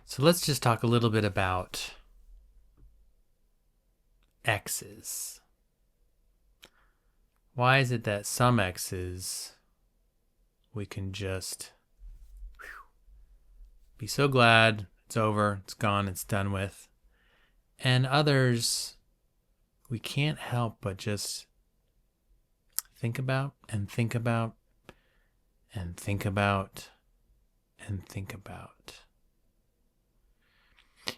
So let's just talk a little bit about exes. Why is it that some exes we can just be so glad it's over, it's gone, it's done with, and others we can't help but just think about and think about and think about and think about.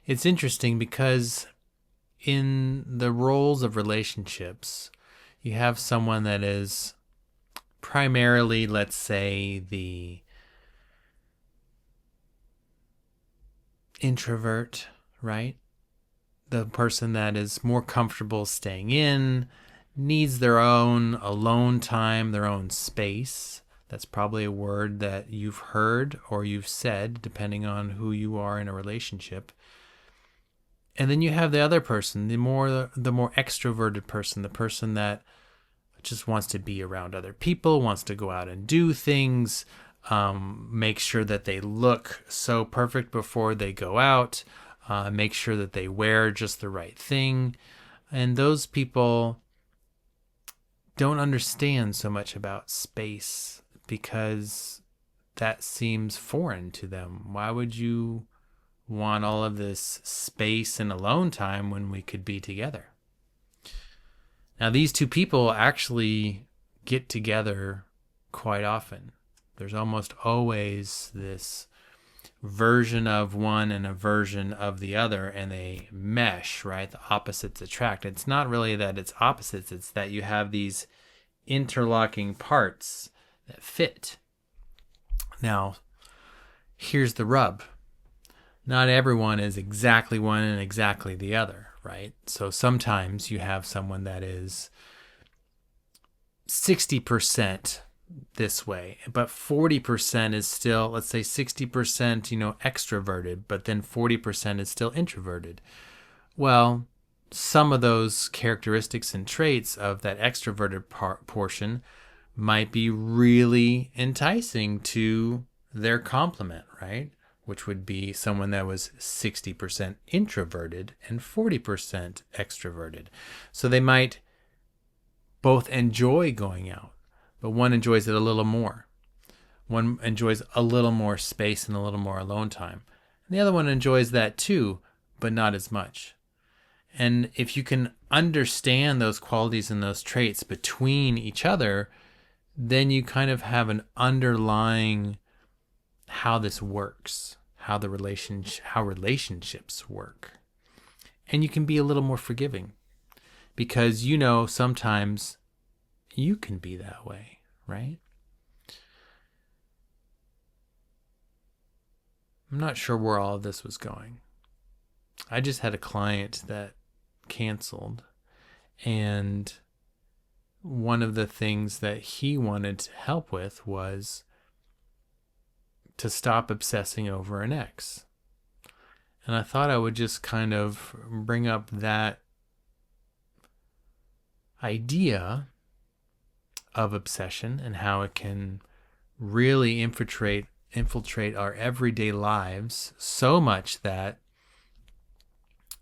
It's interesting because in the roles of relationships, you have someone that is primarily, let's say, the introvert, right? The person that is more comfortable staying in, needs their own alone time, their own space. That's probably a word that you've heard or you've said, depending on who you are in a relationship. And then you have the other person, the more extroverted person, the person that just wants to be around other people, wants to go out and do things, make sure that they look so perfect before they go out, make sure that they wear just the right thing. And those people don't understand so much about space because that seems foreign to them. Why would you want all of this space and alone time when we could be together? Now, these two people actually get together quite often. There's almost always this version of one and a version of the other, and they mesh, right? The opposites attract. It's not really that it's opposites, it's that you have these interlocking parts that fit. Now, here's the rub. Not everyone is exactly one and exactly the other, right? So sometimes you have someone that is 60% this way, but 40% is still, let's say 60%, extroverted, but then 40% is still introverted. Well, some of those characteristics and traits of that extroverted portion might be really enticing to their complement, right? Which would be someone that was 60% introverted and 40% extroverted. So they might both enjoy going out, but one enjoys it a little more. One enjoys a little more space and a little more alone time. And the other one enjoys that too, but not as much. And if you can understand those qualities and those traits between each other, then you kind of have an underlying how this works, how relationships work. And you can be a little more forgiving because sometimes you can be that way, right? I'm not sure where all of this was going. I just had a client that canceled, and one of the things that he wanted help with was to stop obsessing over an ex. And I thought I would just kind of bring up that idea of obsession and how it can really infiltrate our everyday lives so much that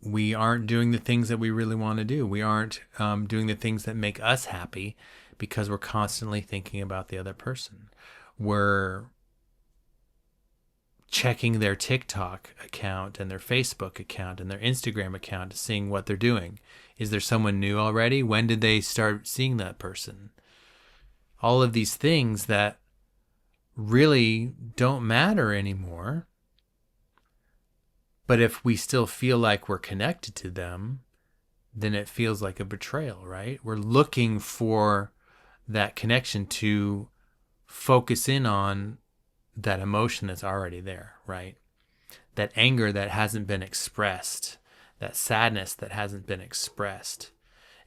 we aren't doing the things that we really want to do. We aren't doing the things that make us happy because we're constantly thinking about the other person. We're checking their TikTok account and their Facebook account and their Instagram account, seeing what they're doing. Is there someone new already? When did they start seeing that person? All of these things that really don't matter anymore. But if we still feel like we're connected to them, then it feels like a betrayal, right? We're looking for that connection to focus in on that emotion that's already there, right? That anger that hasn't been expressed, that sadness that hasn't been expressed.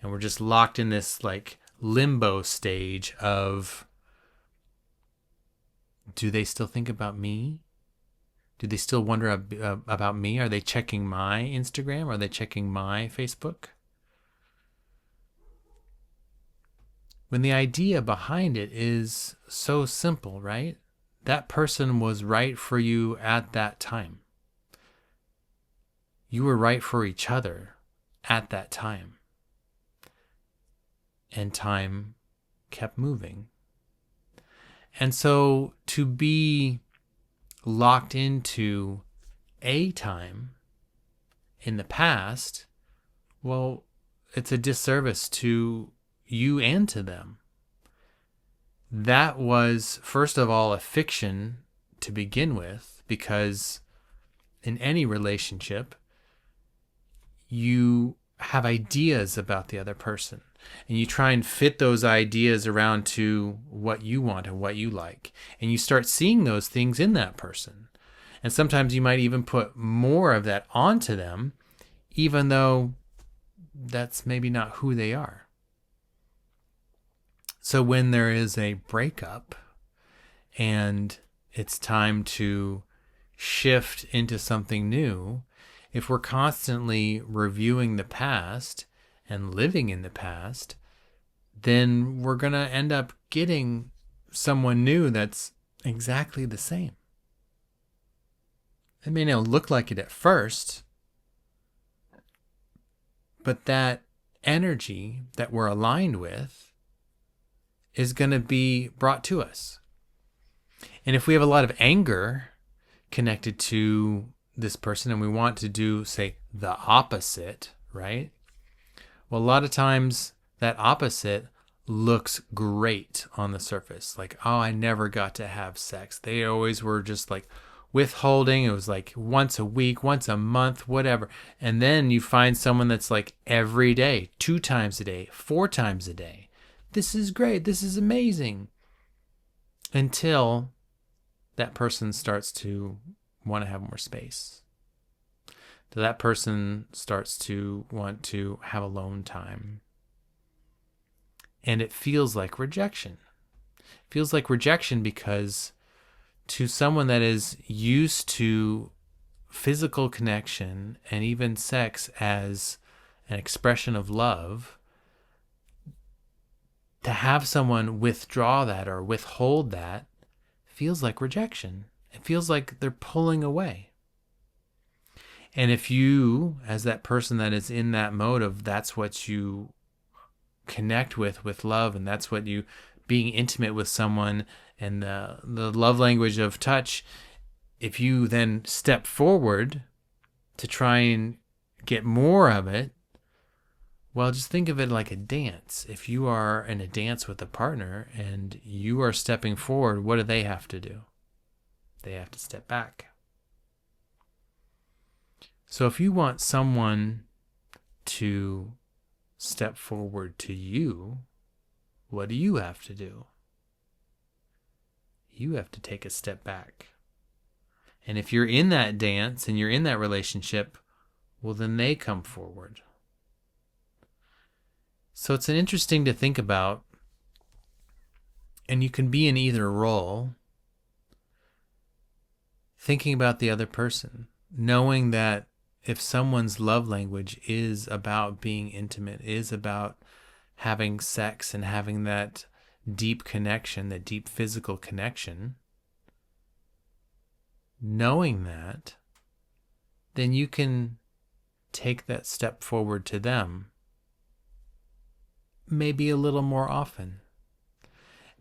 And we're just locked in this like limbo stage of, do they still think about me? Do they still wonder about me? Are they checking my Instagram? Are they checking my Facebook? When the idea behind it is so simple, right? That person was right for you at that time. you were right for each other at that time. And time kept moving. And so to be locked into a time in the past, well, it's a disservice to you and to them. That was, first of all, a fiction to begin with, because in any relationship, you have ideas about the other person, and you try and fit those ideas around to what you want and what you like. And you start seeing those things in that person. And sometimes you might even put more of that onto them, even though that's maybe not who they are. So when there is a breakup and it's time to shift into something new, if we're constantly reviewing the past and living in the past, then we're going to end up getting someone new that's exactly the same. It may not look like it at first, but that energy that we're aligned with is going to be brought to us. And if we have a lot of anger connected to this person and we want to do, say, the opposite, right? Well, a lot of times that opposite looks great on the surface. Like, oh, I never got to have sex. They always were just like withholding. It was like once a week, once a month, whatever. And then you find someone that's like every day, 2 times a day, 4 times a day. This is great. This is amazing. Until that person starts to want to have more space. That person starts to want to have alone time. And it feels like rejection. It feels like rejection because to someone that is used to physical connection and even sex as an expression of love, to have someone withdraw that or withhold that feels like rejection. It feels like they're pulling away. And if you, as that person that is in that mode of that's what you connect with love, and that's what you, being intimate with someone and the love language of touch, if you then step forward to try and get more of it, well, just think of it like a dance. If you are in a dance with a partner and you are stepping forward, what do they have to do? They have to step back. So if you want someone to step forward to you, what do you have to do? You have to take a step back. And if you're in that dance and you're in that relationship, well, then they come forward. So it's interesting to think about, and you can be in either role, thinking about the other person, knowing that if someone's love language is about being intimate, is about having sex and having that deep connection, that deep physical connection, knowing that, then you can take that step forward to them maybe a little more often.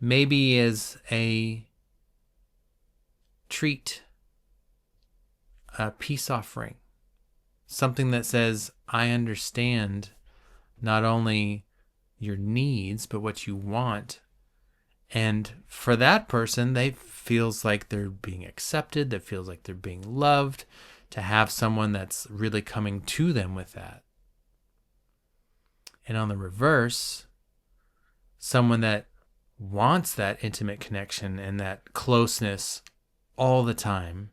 Maybe as a treat, a peace offering, something that says, I understand not only your needs, but what you want. And for that person, they feels like they're being accepted, that feels like they're being loved, to have someone that's really coming to them with that. And on the reverse, someone that wants that intimate connection and that closeness all the time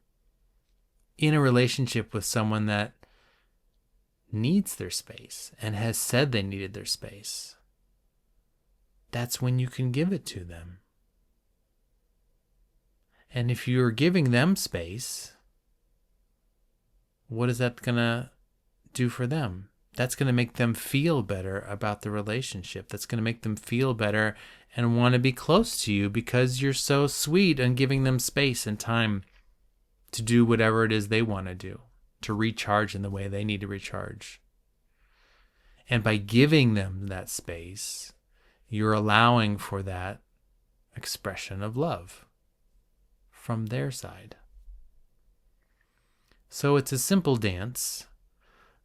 in a relationship with someone that needs their space and has said they needed their space, that's when you can give it to them. And if you're giving them space, what is that going to do for them? That's going to make them feel better about the relationship. That's going to make them feel better and want to be close to you because you're so sweet and giving them space and time to do whatever it is they want to do, to recharge in the way they need to recharge. And by giving them that space, you're allowing for that expression of love from their side. So it's a simple dance,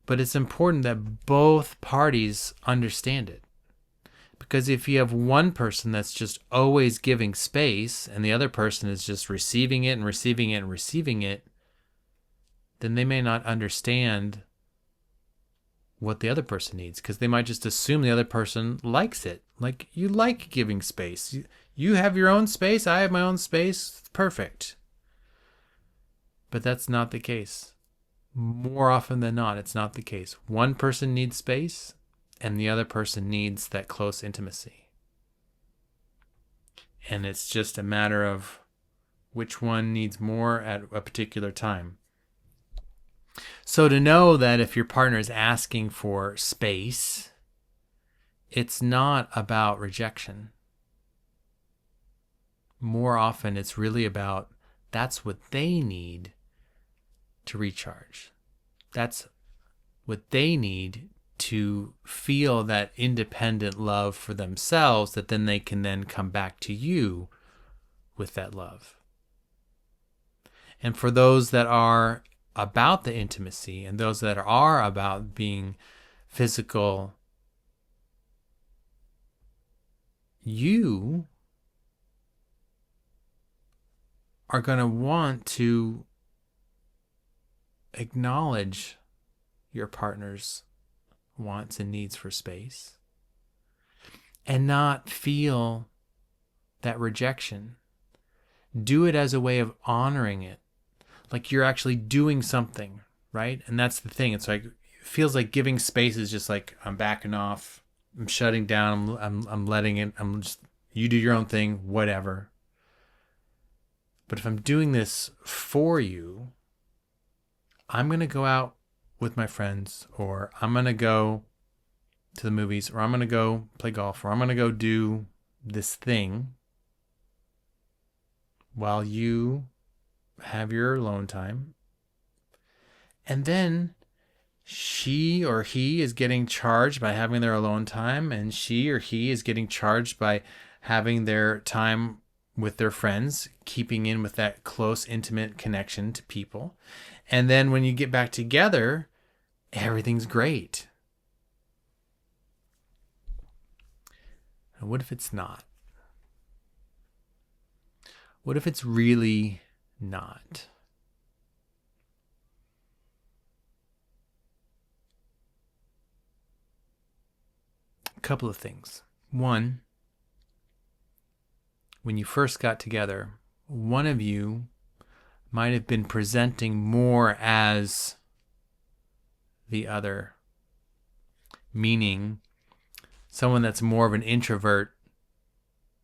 but it's important that both parties understand it. Because if you have one person that's just always giving space and the other person is just receiving it and receiving it and receiving it, then they may not understand what the other person needs, because they might just assume the other person likes it. Like, you like giving space. You have your own space, I have my own space, it's perfect. But that's not the case. More often than not, it's not the case. One person needs space, and the other person needs that close intimacy. And it's just a matter of which one needs more at a particular time. So to know that if your partner is asking for space, it's not about rejection. More often, it's really about that's what they need to recharge. That's what they need to feel that independent love for themselves, that then they can then come back to you with that love. And for those that are about the intimacy and those that are about being physical, you are going to want to acknowledge your partner's wants and needs for space and not feel that rejection. Do it as a way of honoring it, like you're actually doing something, right? And that's the thing. It's like, it feels like giving space is just like, I'm backing off, I'm shutting down, I'm letting it, I'm just, you do your own thing, whatever. But if I'm doing this for you, I'm going to go out with my friends, or I'm going to go to the movies, or I'm going to go play golf, or I'm going to go do this thing while you have your alone time. And then she or he is getting charged by having their alone time, and she or he is getting charged by having their time with their friends, keeping in with that close, intimate connection to people. And then when you get back together, everything's great. And what if it's not? What if it's really not? A couple of things. One, when you first got together, one of you might have been presenting more as the other, meaning someone that's more of an introvert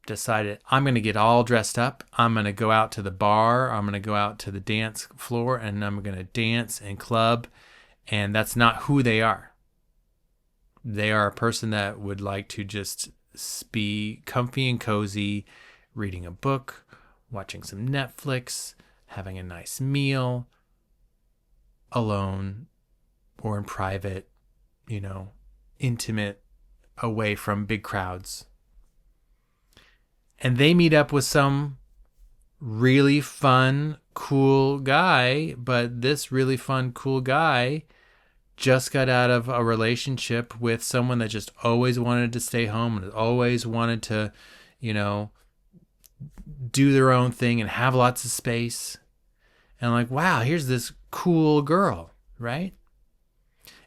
decided, I'm going to get all dressed up, I'm going to go out to the bar, I'm going to go out to the dance floor, and I'm going to dance and club, and that's not who they are. They are a person that would like to just be comfy and cozy, reading a book, watching some Netflix, having a nice meal, alone or in private, intimate, away from big crowds. And they meet up with some really fun, cool guy, but this really fun, cool guy just got out of a relationship with someone that just always wanted to stay home and always wanted to, do their own thing and have lots of space. And like, wow, here's this cool girl, right?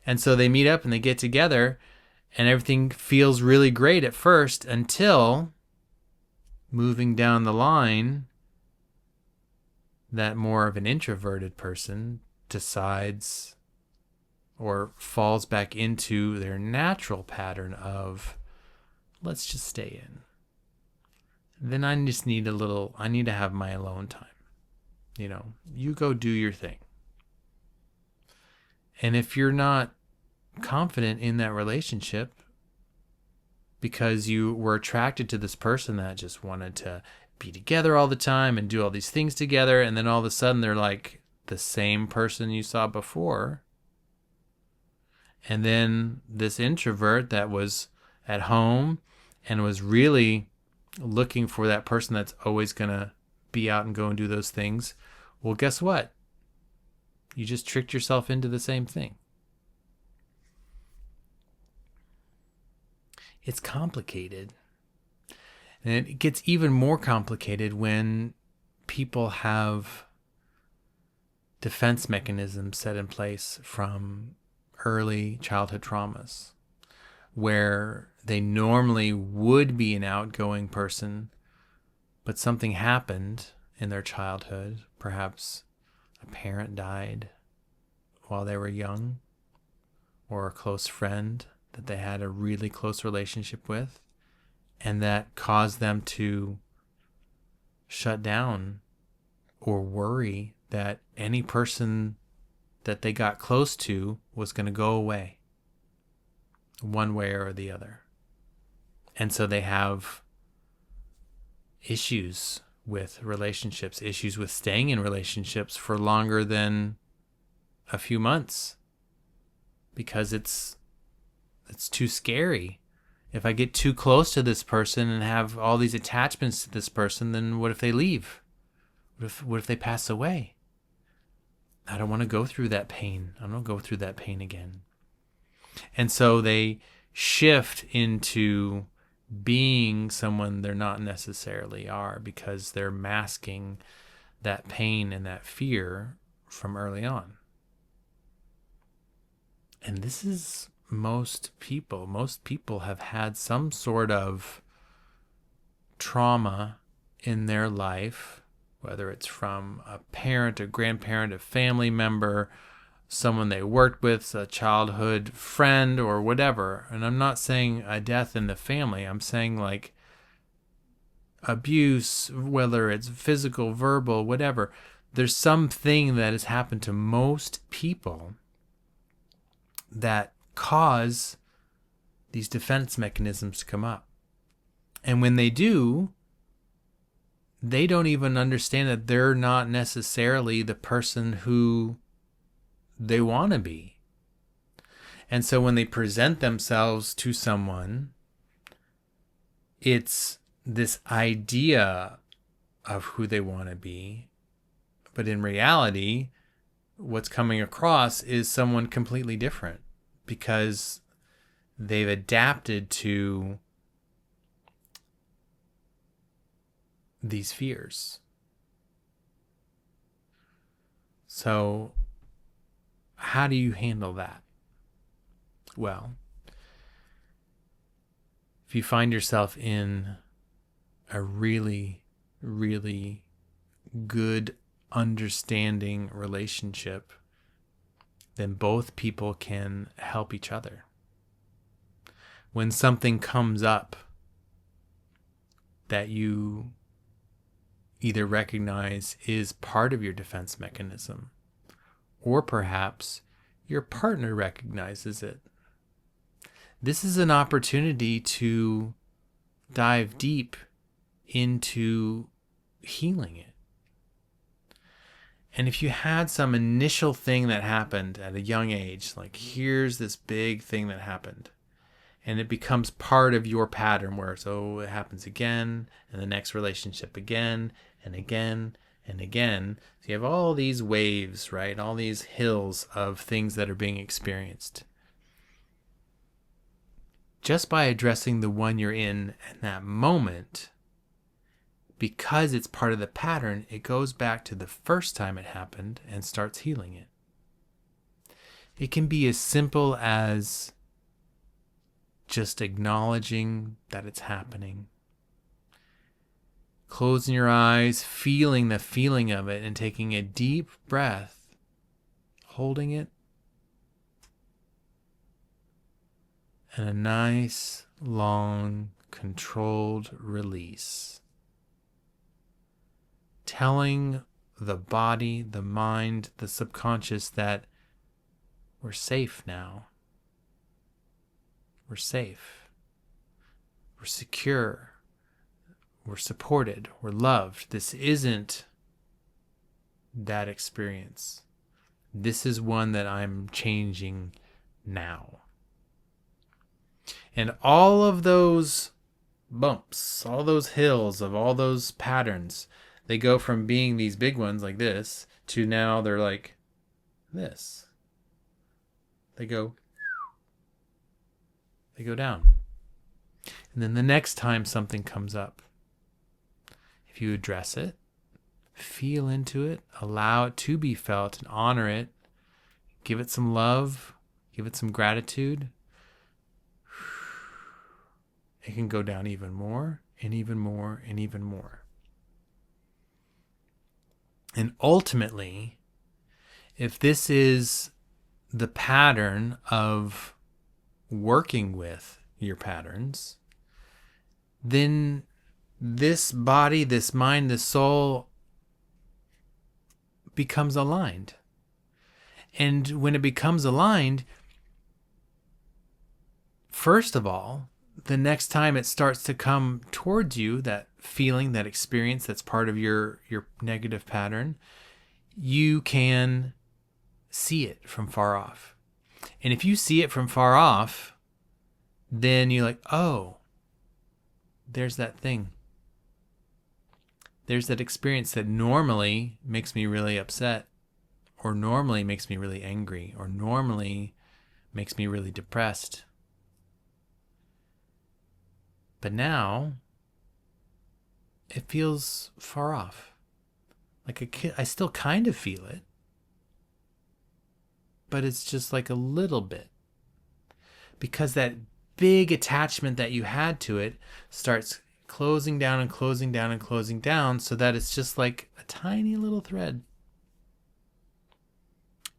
And so they meet up and they get together and everything feels really great at first, until moving down the line, that more of an introverted person decides or falls back into their natural pattern of, let's just stay in. Then I just need I need to have my alone time. You go do your thing. And if you're not confident in that relationship because you were attracted to this person that just wanted to be together all the time and do all these things together, and then all of a sudden they're like, the same person you saw before. And then this introvert that was at home and was really looking for that person that's always going to be out and go and do those things. Well, guess what? You just tricked yourself into the same thing. It's complicated. And it gets even more complicated when people have defense mechanisms set in place from early childhood traumas, where they normally would be an outgoing person, but something happened in their childhood. Perhaps a parent died while they were young, or a close friend that they had a really close relationship with, and that caused them to shut down or worry that any person that they got close to was going to go away one way or the other. And so they have issues with relationships, issues with staying in relationships for longer than a few months, because it's too scary. If I get too close to this person and have all these attachments to this person, then what if they leave? What if they pass away? I don't want to go through that pain. I don't want to go through that pain again. And so they shift into being someone they're not necessarily are, because they're masking that pain and that fear from early on. And this is most people. Most people have had some sort of trauma in their life, whether it's from a parent, a grandparent, a family member, someone they worked with, a childhood friend, or whatever. And I'm not saying a death in the family. I'm saying like abuse, whether it's physical, verbal, whatever. There's something that has happened to most people that cause these defense mechanisms to come up. And when they do, they don't even understand that they're not necessarily the person who they want to be. And so when they present themselves to someone, it's this idea of who they want to be. But in reality, what's coming across is someone completely different, because they've adapted to these fears. So how do you handle that? Well, if you find yourself in a really, really good, understanding relationship, then both people can help each other. When something comes up that you either recognize is part of your defense mechanism, or perhaps your partner recognizes it, this is an opportunity to dive deep into healing it. And if you had some initial thing that happened at a young age, like here's this big thing that happened, and it becomes part of your pattern where so it happens again, and the next relationship again, and again, and again. So you have all these waves, right? All these hills of things that are being experienced. Just by addressing the one you're in that moment, because it's part of the pattern, it goes back to the first time it happened and starts healing it. It can be as simple as just acknowledging that it's happening, closing your eyes, feeling the feeling of it, and taking a deep breath, holding it, and a nice, long, controlled release. Telling the body, the mind, the subconscious that we're safe now. We're safe. We're secure. We're supported. We're loved. This isn't that experience. This is one that I'm changing now. And all of those bumps, all those hills of all those patterns, they go from being these big ones like this to now they're like this. They go down. And then the next time something comes up, if you address it, feel into it, allow it to be felt and honor it, give it some love, give it some gratitude, it can go down even more and even more and even more. And ultimately, if this is the pattern of working with your patterns, then this body, this mind, this soul becomes aligned. And when it becomes aligned, first of all, the next time it starts to come towards you, that feeling, that experience that's part of your negative pattern, you can see it from far off. And if you see it from far off, then you're like, oh, there's that thing. There's that experience that normally makes me really upset, or normally makes me really angry, or normally makes me really depressed. But now, it feels far off. Like a kid, I still kind of feel it, but it's just like a little bit. Because that big attachment that you had to it starts closing down and closing down and closing down, so that it's just like a tiny little thread.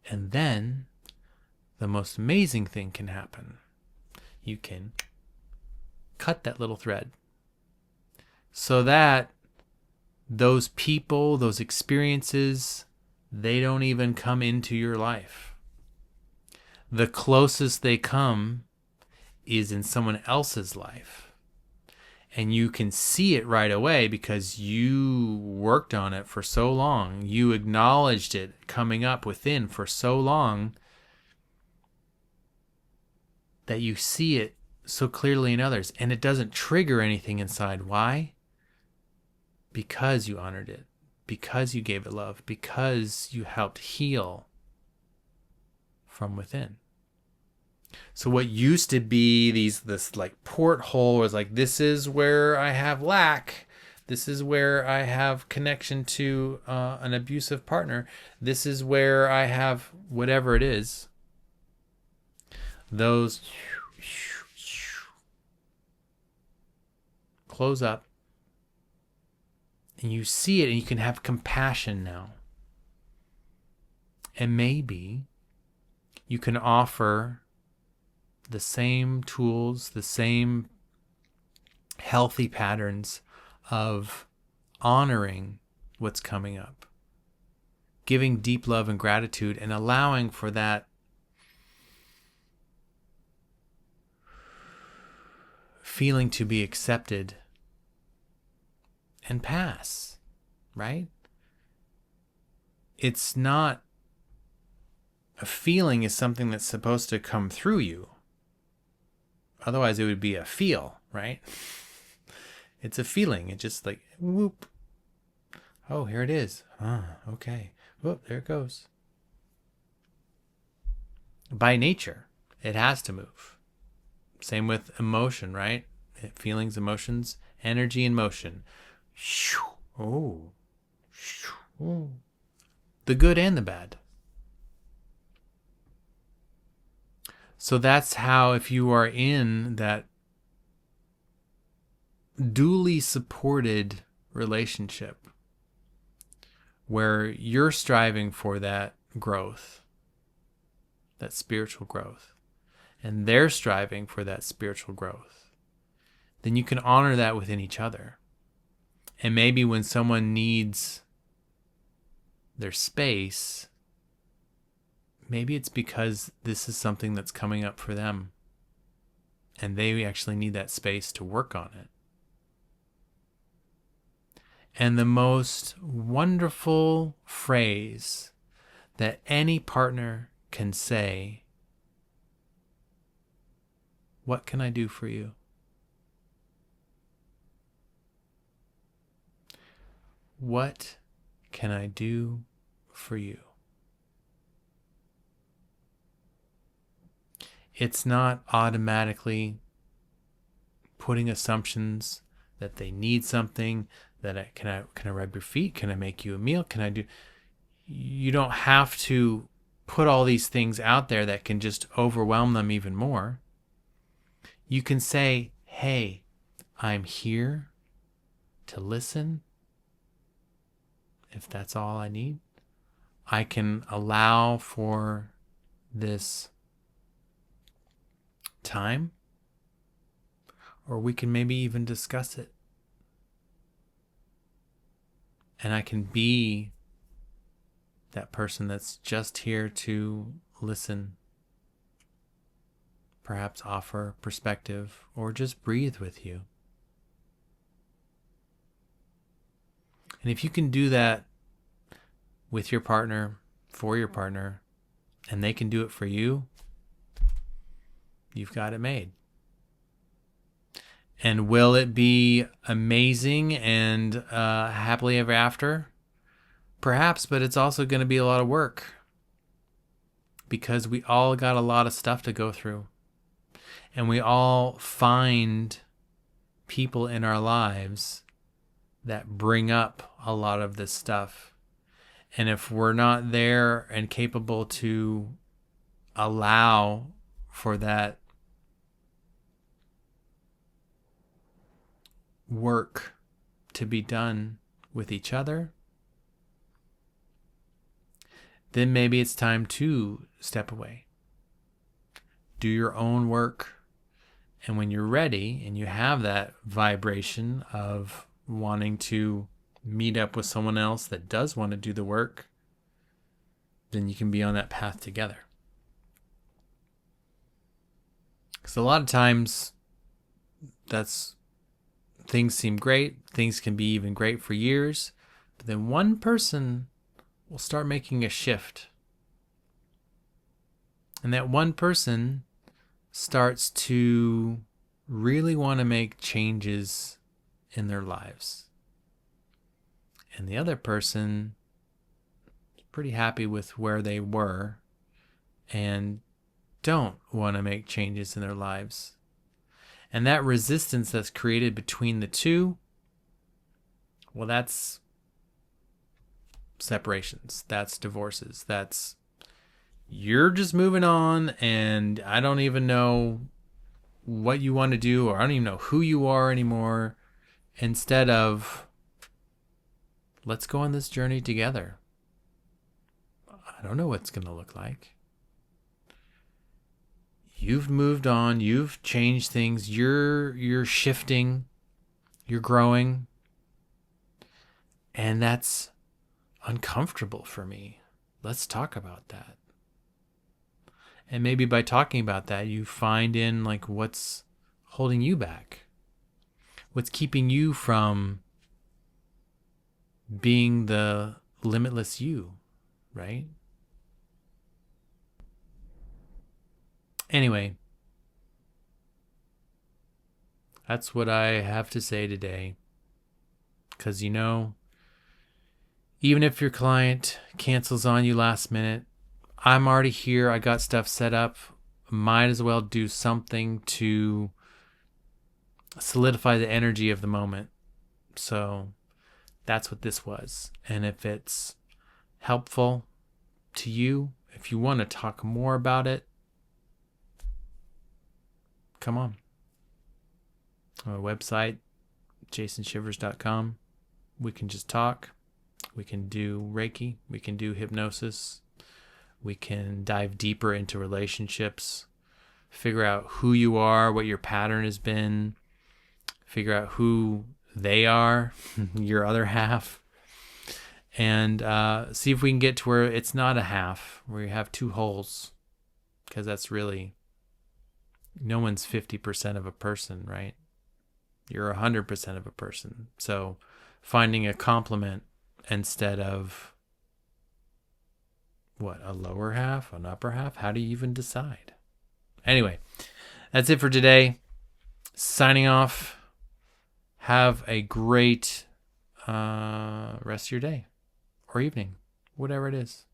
And then the most amazing thing can happen. You can cut that little thread so that those people, those experiences, they don't even come into your life. The closest they come is in someone else's life. And you can see it right away because you worked on it for so long. You acknowledged it coming up within for so long that you see it so clearly in others. And it doesn't trigger anything inside. Why? Because you honored it. Because you gave it love. Because you helped heal from within. So what used to be this like porthole was like, this is where I have lack. This is where I have connection to an abusive partner. This is where I have whatever it is. Those close up. And you see it and you can have compassion now. And maybe you can offer the same tools, the same healthy patterns of honoring what's coming up, giving deep love and gratitude, and allowing for that feeling to be accepted and pass, right? It's not a feeling, is something that's supposed to come through you. Otherwise, it would be a feel, right? It's a feeling. It's just like, whoop. Oh, here it is. Okay. Whoop, there it goes. By nature, it has to move. Same with emotion, right? Feelings, emotions, energy, and motion. Oh. The good and the bad. So that's how, if you are in that duly supported relationship where you're striving for that growth, that spiritual growth, and they're striving for that spiritual growth, then you can honor that within each other. And maybe when someone needs their space, maybe it's because this is something that's coming up for them and they actually need that space to work on it. And the most wonderful phrase that any partner can say, "What can I do for you?" What can I do for you? It's not automatically putting assumptions that they need something, that can I rub your feet? Can I make you a meal? Can I do? You don't have to put all these things out there that can just overwhelm them even more. You can say, "Hey, I'm here to listen. If that's all I need, I can allow for this time, or we can maybe even discuss it. And I can be that person that's just here to listen, perhaps offer perspective, or just breathe with you." And if you can do that with your partner, for your partner, and they can do it for you, you've got it made. And will it be amazing and happily ever after? Perhaps, but it's also going to be a lot of work, because we all got a lot of stuff to go through. And we all find people in our lives that bring up a lot of this stuff. And if we're not there and capable to allow for that work to be done with each other, then maybe it's time to step away. Do your own work. And when you're ready and you have that vibration of wanting to meet up with someone else that does want to do the work, then you can be on that path together. Because a lot of times things seem great. Things can be even great for years. But then one person will start making a shift. And that one person starts to really want to make changes in their lives. And the other person is pretty happy with where they were and don't want to make changes in their lives. And that resistance that's created between the two, well, that's separations. That's divorces. That's, you're just moving on, and I don't even know what you want to do, or I don't even know who you are anymore, instead of, let's go on this journey together. I don't know what it's going to look like. You've moved on, you've changed things, you're shifting, you're growing, and that's uncomfortable for me. Let's talk about that. And maybe by talking about that, you find in like what's holding you back. What's keeping you from being the limitless you, right? Anyway, that's what I have to say today. Because, even if your client cancels on you last minute, I'm already here. I got stuff set up. Might as well do something to solidify the energy of the moment. So that's what this was. And if it's helpful to you, if you want to talk more about it, come on. Our website, jasonshivers.com. We can just talk. We can do Reiki. We can do hypnosis. We can dive deeper into relationships, figure out who you are, what your pattern has been, figure out who they are, your other half, and see if we can get to where it's not a half, where you have two wholes, because that's really, no one's 50% of a person, right? You're 100% of a person. So finding a compliment instead of what, a lower half, an upper half? How do you even decide? Anyway, that's it for today. Signing off. Have a great rest of your day or evening, whatever it is.